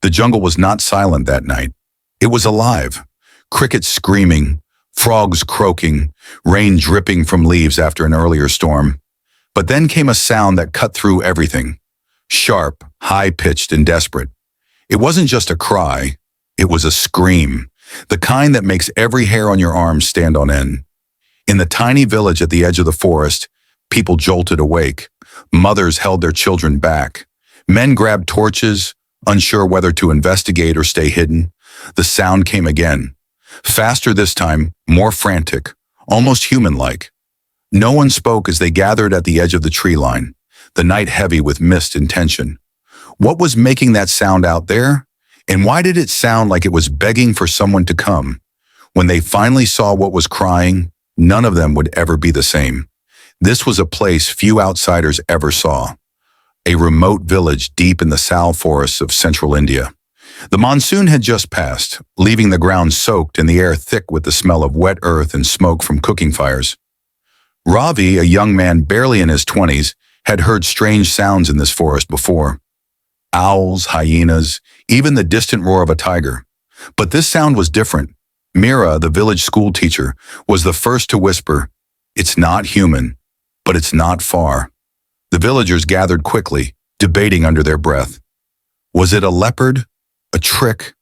The jungle was not silent that night. It was alive. Crickets screaming, frogs croaking, rain dripping from leaves after an earlier storm. But then came a sound that cut through everything. Sharp, high-pitched, and desperate. It wasn't just a cry, it was a scream, the kind that makes every hair on your arm stand on end. In the tiny village at the edge of the forest, people jolted awake. Mothers held their children back. Men grabbed torches, unsure whether to investigate or stay hidden. The sound came again. Faster this time, more frantic, almost human-like. No one spoke as they gathered at the edge of the tree line, the night heavy with mist and tension. What was making that sound out there? And why did it sound like it was begging for someone to come? When they finally saw what was crying, none of them would ever be the same. This was a place few outsiders ever saw. A remote village deep in the sal forests of central India. The monsoon had just passed, leaving the ground soaked and the air thick with the smell of wet earth and smoke from cooking fires. Ravi, a young man barely in his 20s, had heard strange sounds in this forest before. Owls, hyenas, even the distant roar of a tiger. But this sound was different. Mira, the village school teacher, was the first to whisper, "It's not human, but it's not far." The villagers gathered quickly, debating under their breath. Was it a leopard? A trick?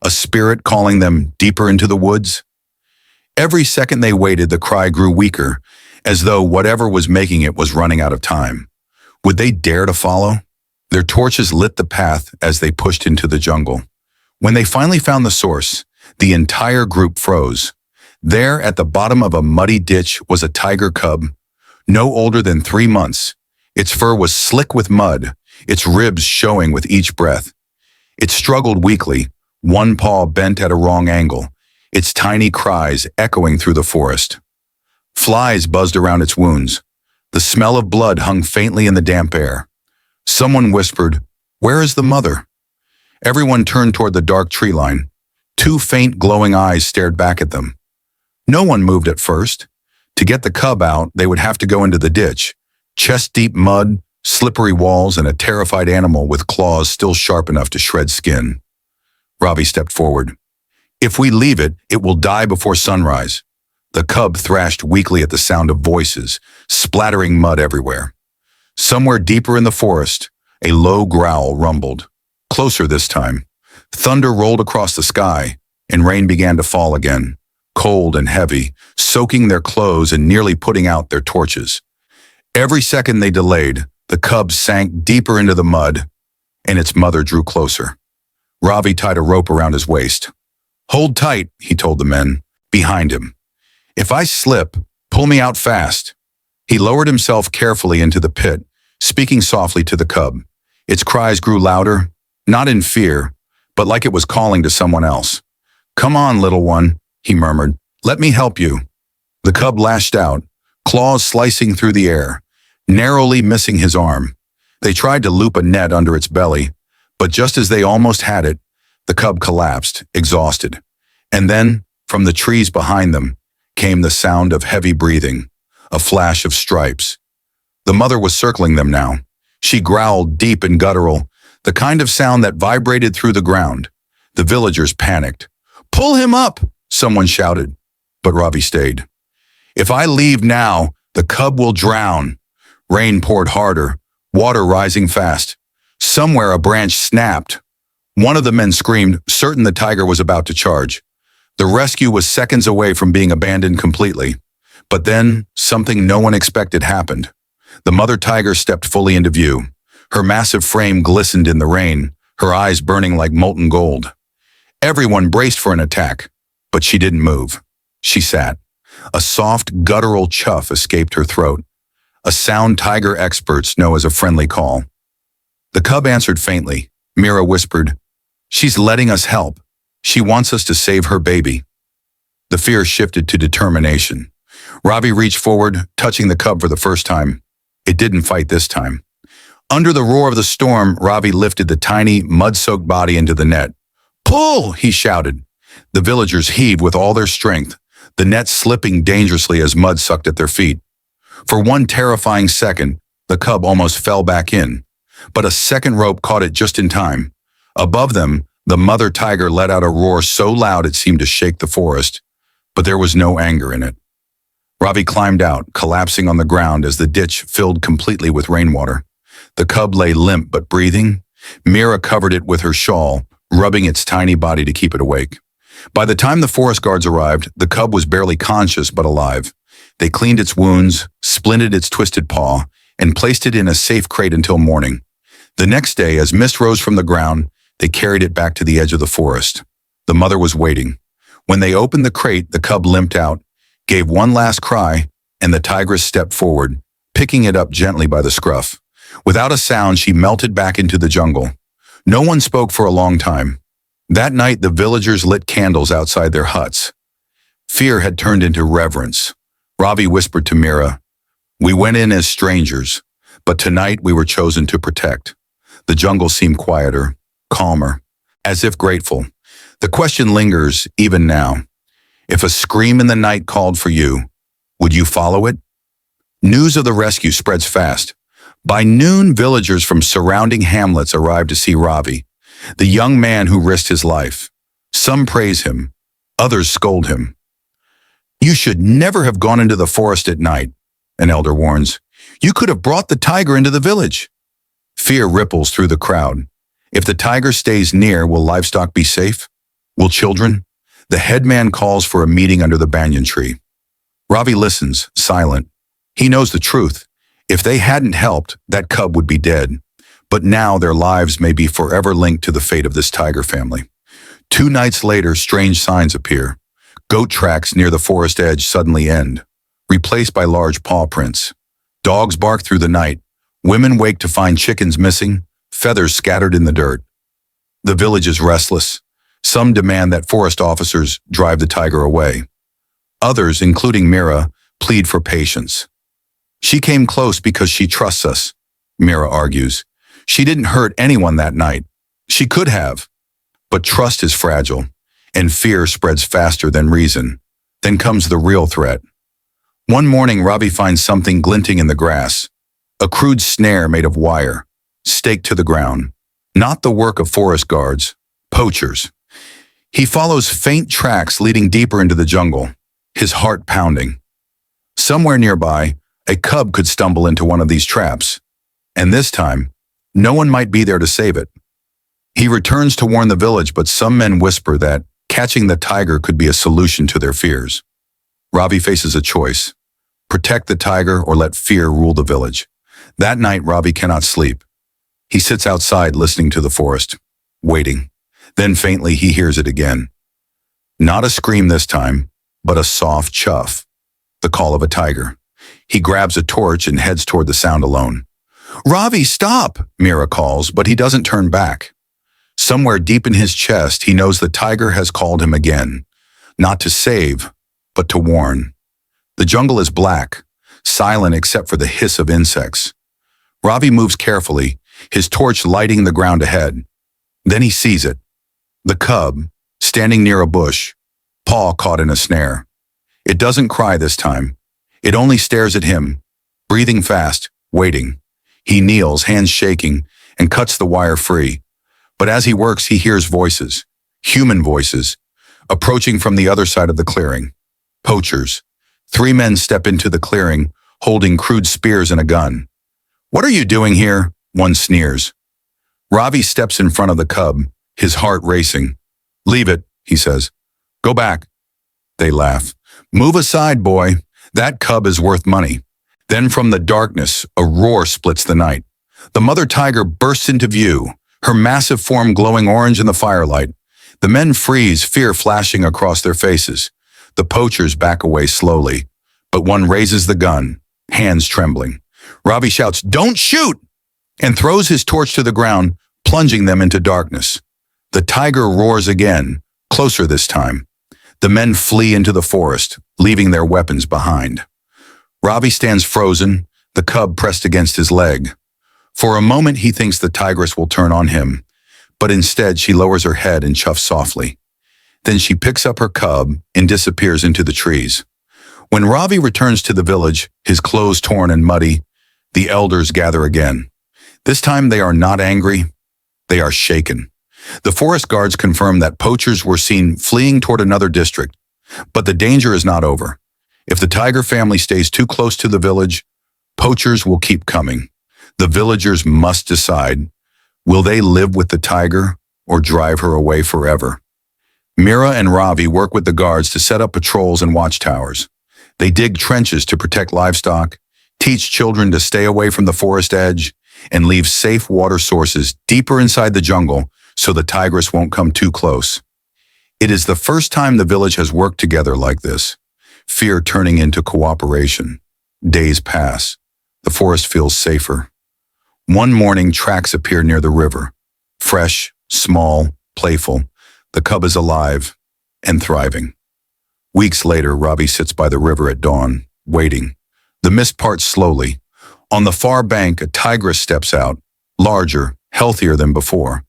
A spirit calling them deeper into the woods? Every second they waited, the cry grew weaker, as though whatever was making it was running out of time. Would they dare to follow? Their torches lit the path as they pushed into the jungle. When they finally found the source, the entire group froze. There, at the bottom of a muddy ditch, was a tiger cub, no older than 3 months. Its fur was slick with mud, its ribs showing with each breath. It struggled weakly, one paw bent at a wrong angle, its tiny cries echoing through the forest. Flies buzzed around its wounds. The smell of blood hung faintly in the damp air. Someone whispered, "Where is the mother?" Everyone turned toward the dark tree line. 2 faint glowing eyes stared back at them. No one moved at first. To get the cub out, they would have to go into the ditch. Chest-deep mud, slippery walls, and a terrified animal with claws still sharp enough to shred skin. Ravi stepped forward. "If we leave it, it will die before sunrise." The cub thrashed weakly at the sound of voices, splattering mud everywhere. Somewhere deeper in the forest, a low growl rumbled. Closer this time. Thunder rolled across the sky, and rain began to fall again, cold and heavy, soaking their clothes and nearly putting out their torches. Every second they delayed, the cub sank deeper into the mud, and its mother drew closer. Ravi tied a rope around his waist. "Hold tight," he told the men, behind him. "If I slip, pull me out fast." He lowered himself carefully into the pit, speaking softly to the cub. Its cries grew louder, not in fear, but like it was calling to someone else. "Come on, little one," he murmured. "Let me help you." The cub lashed out, claws slicing through the air, narrowly missing his arm. They tried to loop a net under its belly, but just as they almost had it, the cub collapsed, exhausted. And then, from the trees behind them, came the sound of heavy breathing, a flash of stripes. The mother was circling them now. She growled deep and guttural, the kind of sound that vibrated through the ground. The villagers panicked. "Pull him up!" someone shouted, but Ravi stayed. "If I leave now, the cub will drown." Rain poured harder, water rising fast. Somewhere a branch snapped. One of the men screamed, certain the tiger was about to charge. The rescue was seconds away from being abandoned completely. But then, something no one expected happened. The mother tiger stepped fully into view. Her massive frame glistened in the rain, her eyes burning like molten gold. Everyone braced for an attack, but she didn't move. She sat. A soft, guttural chuff escaped her throat, a sound tiger experts know as a friendly call. The cub answered faintly. Mira whispered, "She's letting us help. She wants us to save her baby." The fear shifted to determination. Ravi reached forward, touching the cub for the first time. It didn't fight this time. Under the roar of the storm, Ravi lifted the tiny, mud-soaked body into the net. "Pull!" he shouted. The villagers heaved with all their strength, the net slipping dangerously as mud sucked at their feet. For one terrifying second, the cub almost fell back in, but a second rope caught it just in time. Above them, the mother tiger let out a roar so loud it seemed to shake the forest, but there was no anger in it. Ravi climbed out, collapsing on the ground as the ditch filled completely with rainwater. The cub lay limp but breathing. Mira covered it with her shawl, rubbing its tiny body to keep it awake. By the time the forest guards arrived, the cub was barely conscious but alive. They cleaned its wounds, splinted its twisted paw, and placed it in a safe crate until morning. The next day, as mist rose from the ground, they carried it back to the edge of the forest. The mother was waiting. When they opened the crate, the cub limped out, gave one last cry, and the tigress stepped forward, picking it up gently by the scruff. Without a sound, she melted back into the jungle. No one spoke for a long time. That night, the villagers lit candles outside their huts. Fear had turned into reverence. Ravi whispered to Mira, "We went in as strangers, but tonight we were chosen to protect." The jungle seemed quieter, calmer, as if grateful. The question lingers even now. If a scream in the night called for you, would you follow it? News of the rescue spreads fast. By noon, villagers from surrounding hamlets arrived to see Ravi, the young man who risked his life. Some praise him, others scold him. "You should never have gone into the forest at night," an elder warns. "You could have brought the tiger into the village." Fear ripples through the crowd. If the tiger stays near, will livestock be safe? Will children? The headman calls for a meeting under the banyan tree. Ravi listens, silent. He knows the truth. If they hadn't helped, that cub would be dead. But now their lives may be forever linked to the fate of this tiger family. 2 nights later, strange signs appear. Goat tracks near the forest edge suddenly end, replaced by large paw prints. Dogs bark through the night. Women wake to find chickens missing, feathers scattered in the dirt. The village is restless. Some demand that forest officers drive the tiger away. Others, including Mira, plead for patience. "She came close because she trusts us," Mira argues. "She didn't hurt anyone that night. She could have." But trust is fragile, and fear spreads faster than reason. Then comes the real threat. One morning, Ravi finds something glinting in the grass. A crude snare made of wire, staked to the ground. Not the work of forest guards, poachers. He follows faint tracks leading deeper into the jungle, his heart pounding. Somewhere nearby, a cub could stumble into one of these traps, and this time, no one might be there to save it. He returns to warn the village, but some men whisper that catching the tiger could be a solution to their fears. Ravi faces a choice: protect the tiger or let fear rule the village. That night, Ravi cannot sleep. He sits outside listening to the forest, waiting. Then faintly, he hears it again. Not a scream this time, but a soft chuff, the call of a tiger. He grabs a torch and heads toward the sound alone. "Ravi, stop!" Mira calls, but he doesn't turn back. Somewhere deep in his chest, he knows the tiger has called him again, not to save, but to warn. The jungle is black, silent except for the hiss of insects. Ravi moves carefully, his torch lighting the ground ahead. Then he sees it. The cub, standing near a bush, paw caught in a snare. It doesn't cry this time. It only stares at him, breathing fast, waiting. He kneels, hands shaking, and cuts the wire free. But as he works, he hears voices, human voices, approaching from the other side of the clearing. Poachers. 3 men step into the clearing, holding crude spears and a gun. "What are you doing here?" one sneers. Ravi steps in front of the cub, his heart racing. "Leave it," he says. "Go back." They laugh. "Move aside, boy. That cub is worth money." Then from the darkness, a roar splits the night. The mother tiger bursts into view, her massive form glowing orange in the firelight. The men freeze, fear flashing across their faces. The poachers back away slowly, but one raises the gun, hands trembling. Ravi shouts, "Don't shoot!" and throws his torch to the ground, plunging them into darkness. The tiger roars again, closer this time. The men flee into the forest, leaving their weapons behind. Ravi stands frozen, the cub pressed against his leg. For a moment he thinks the tigress will turn on him, but instead she lowers her head and chuffs softly. Then she picks up her cub and disappears into the trees. When Ravi returns to the village, his clothes torn and muddy, the elders gather again. This time they are not angry, they are shaken. The forest guards confirm that poachers were seen fleeing toward another district, but the danger is not over. If the tiger family stays too close to the village, poachers will keep coming. The villagers must decide, will they live with the tiger or drive her away forever? Mira and Ravi work with the guards to set up patrols and watchtowers. They dig trenches to protect livestock, teach children to stay away from the forest edge, and leave safe water sources deeper inside the jungle so the tigress won't come too close. It is the first time the village has worked together like this, fear turning into cooperation. Days pass. The forest feels safer. One morning, tracks appear near the river. Fresh, small, playful. The cub is alive and thriving. Weeks later, Ravi sits by the river at dawn, waiting. The mist parts slowly. On the far bank, a tigress steps out, larger, healthier than before.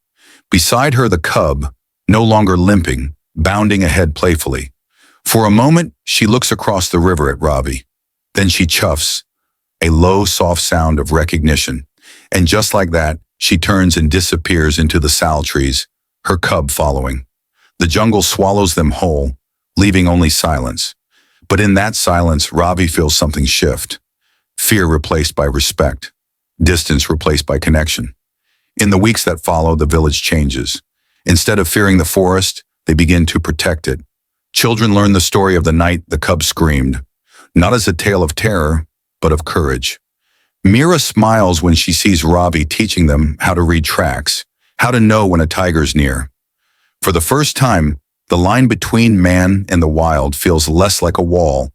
Beside her, the cub, no longer limping, bounding ahead playfully. For a moment, she looks across the river at Ravi. Then she chuffs, a low, soft sound of recognition. And just like that, she turns and disappears into the sal trees, her cub following. The jungle swallows them whole, leaving only silence. But in that silence, Ravi feels something shift. Fear replaced by respect. Distance replaced by connection. In the weeks that follow, the village changes. Instead of fearing the forest, they begin to protect it. Children learn the story of the night the cub screamed, not as a tale of terror, but of courage. Mira smiles when she sees Ravi teaching them how to read tracks, how to know when a tiger's near. For the first time, the line between man and the wild feels less like a wall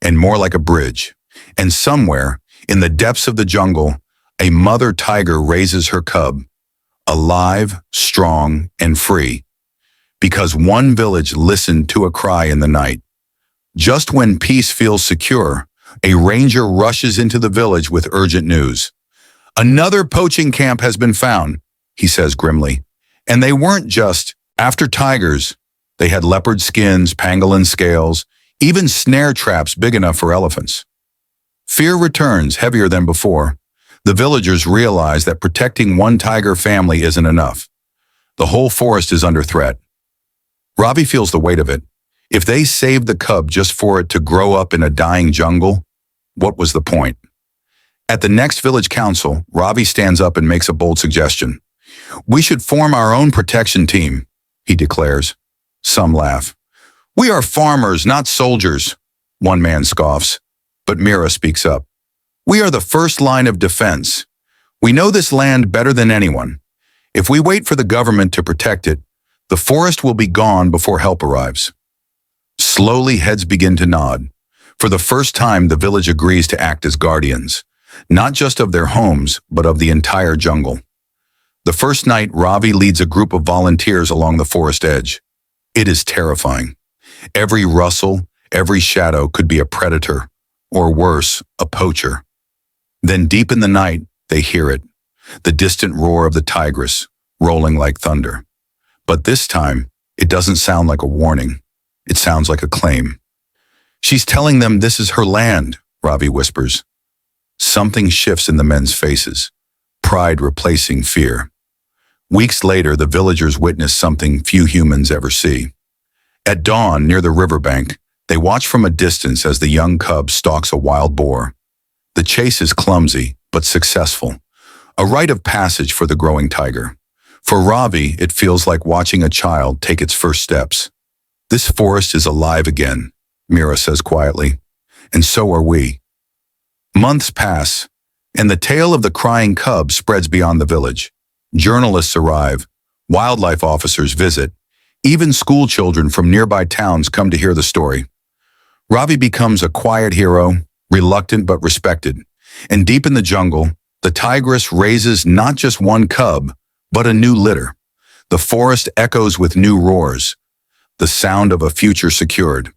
and more like a bridge. And somewhere, in the depths of the jungle, a mother tiger raises her cub, alive, strong, and free. Because one village listened to a cry in the night. Just when peace feels secure, a ranger rushes into the village with urgent news. Another poaching camp has been found, he says grimly. And they weren't just after tigers. They had leopard skins, pangolin scales, even snare traps big enough for elephants. Fear returns, heavier than before. The villagers realize that protecting one tiger family isn't enough. The whole forest is under threat. Ravi feels the weight of it. If they saved the cub just for it to grow up in a dying jungle, what was the point? At the next village council, Ravi stands up and makes a bold suggestion. We should form our own protection team, he declares. Some laugh. We are farmers, not soldiers, one man scoffs. But Mira speaks up. We are the first line of defense. We know this land better than anyone. If we wait for the government to protect it, the forest will be gone before help arrives. Slowly, heads begin to nod. For the first time, the village agrees to act as guardians, not just of their homes, but of the entire jungle. The first night, Ravi leads a group of volunteers along the forest edge. It is terrifying. Every rustle, every shadow could be a predator, or worse, a poacher. Then deep in the night, they hear it, the distant roar of the tigress, rolling like thunder. But this time, it doesn't sound like a warning. It sounds like a claim. She's telling them this is her land, Ravi whispers. Something shifts in the men's faces, pride replacing fear. Weeks later, the villagers witness something few humans ever see. At dawn, near the riverbank, they watch from a distance as the young cub stalks a wild boar. The chase is clumsy, but successful, a rite of passage for the growing tiger. For Ravi, it feels like watching a child take its first steps. This forest is alive again, Mira says quietly, and so are we. Months pass, and the tale of the crying cub spreads beyond the village. Journalists arrive, wildlife officers visit, even school children from nearby towns come to hear the story. Ravi becomes a quiet hero, reluctant but respected. And deep in the jungle, the tigress raises not just one cub, but a new litter. The forest echoes with new roars, the sound of a future secured.